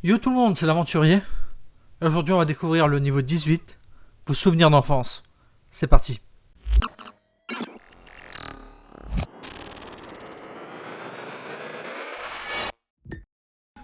Yo tout le monde, c'est l'aventurier. Aujourd'hui on va découvrir le niveau 18, vos souvenirs d'enfance. C'est parti.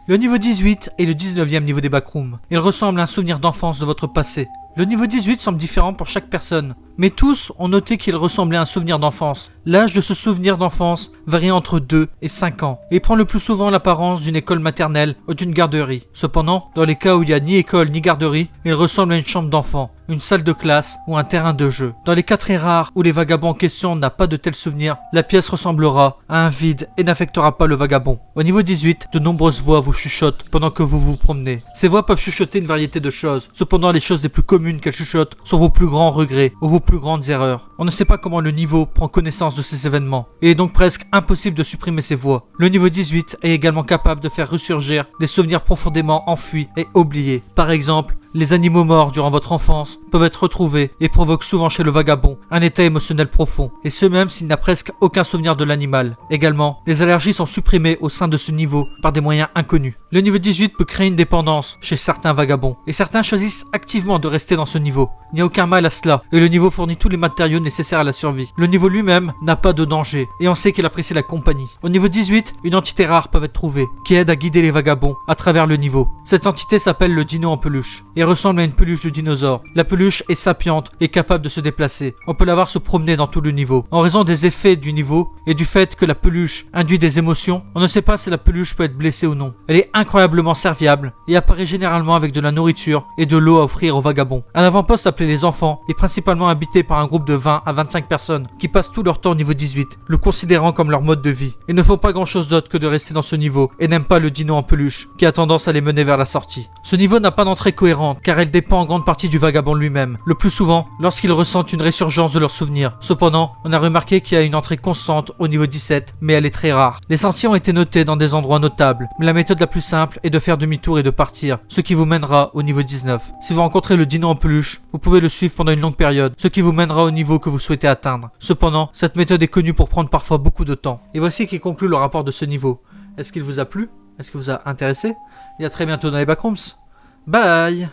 Le niveau 18 est le 19e niveau des backrooms. Il ressemble à un souvenir d'enfance de votre passé. Le niveau 18 semble différent pour chaque personne, mais tous ont noté qu'il ressemblait à un souvenir d'enfance. L'âge de ce souvenir d'enfance varie entre 2 et 5 ans, et prend le plus souvent l'apparence d'une école maternelle ou d'une garderie. Cependant, dans les cas où il n'y a ni école ni garderie, il ressemble à une chambre d'enfant, une salle de classe ou un terrain de jeu. Dans les cas très rares où les vagabonds en question n'ont pas de tels souvenirs, la pièce ressemblera à un vide et n'affectera pas le vagabond. Au niveau 18, de nombreuses voix vous chuchotent pendant que vous vous promenez. Ces voix peuvent chuchoter une variété de choses. Cependant, les choses les plus communes qu'elles chuchotent sont vos plus grands regrets ou vos plus grandes erreurs. On ne sait pas comment le niveau prend connaissance de ces événements. Il est donc presque impossible de supprimer ces voix. Le niveau 18 est également capable de faire ressurgir des souvenirs profondément enfuis et oubliés. Par exemple, les animaux morts durant votre enfance peuvent être retrouvés et provoquent souvent chez le vagabond un état émotionnel profond, et ce même s'il n'a presque aucun souvenir de l'animal. Également, les allergies sont supprimées au sein de ce niveau par des moyens inconnus. Le niveau 18 peut créer une dépendance chez certains vagabonds, et certains choisissent activement de rester dans ce niveau. Il n'y a aucun mal à cela, et le niveau fournit tous les matériaux nécessaires à la survie. Le niveau lui-même n'a pas de danger, et on sait qu'il apprécie la compagnie. Au niveau 18, une entité rare peut être trouvée, qui aide à guider les vagabonds à travers le niveau. Cette entité s'appelle le dino en peluche, et ressemble à une peluche de dinosaure. La peluche est sapiente et capable de se déplacer. On peut la voir se promener dans tout le niveau. En raison des effets du niveau et du fait que la peluche induit des émotions, on ne sait pas si la peluche peut être blessée ou non. Elle est incroyablement serviable et apparaît généralement avec de la nourriture et de l'eau à offrir aux vagabonds. Un avant-poste appelé les enfants est principalement habité par un groupe de 20 à 25 personnes qui passent tout leur temps au niveau 18, le considérant comme leur mode de vie. Ils ne font pas grand chose d'autre que de rester dans ce niveau et n'aiment pas le dino en peluche qui a tendance à les mener vers la sortie. Ce niveau n'a pas d'entrée cohérente car elle dépend en grande partie du vagabond lui-même, le plus souvent lorsqu'ils ressentent une résurgence de leurs souvenirs. Cependant, on a remarqué qu'il y a une entrée constante au niveau 17, mais elle est très rare. Les sentiers ont été notés dans des endroits notables, mais la méthode la plus simple est de faire demi-tour et de partir, ce qui vous mènera au niveau 19. Si vous rencontrez le dino en peluche, vous pouvez le suivre pendant une longue période, ce qui vous mènera au niveau que vous souhaitez atteindre. Cependant, cette méthode est connue pour prendre parfois beaucoup de temps. Et voici qui conclut le rapport de ce niveau. Est-ce qu'il vous a plu? Est-ce qu'il vous a intéressé? Et à très bientôt dans les backrooms. Bye!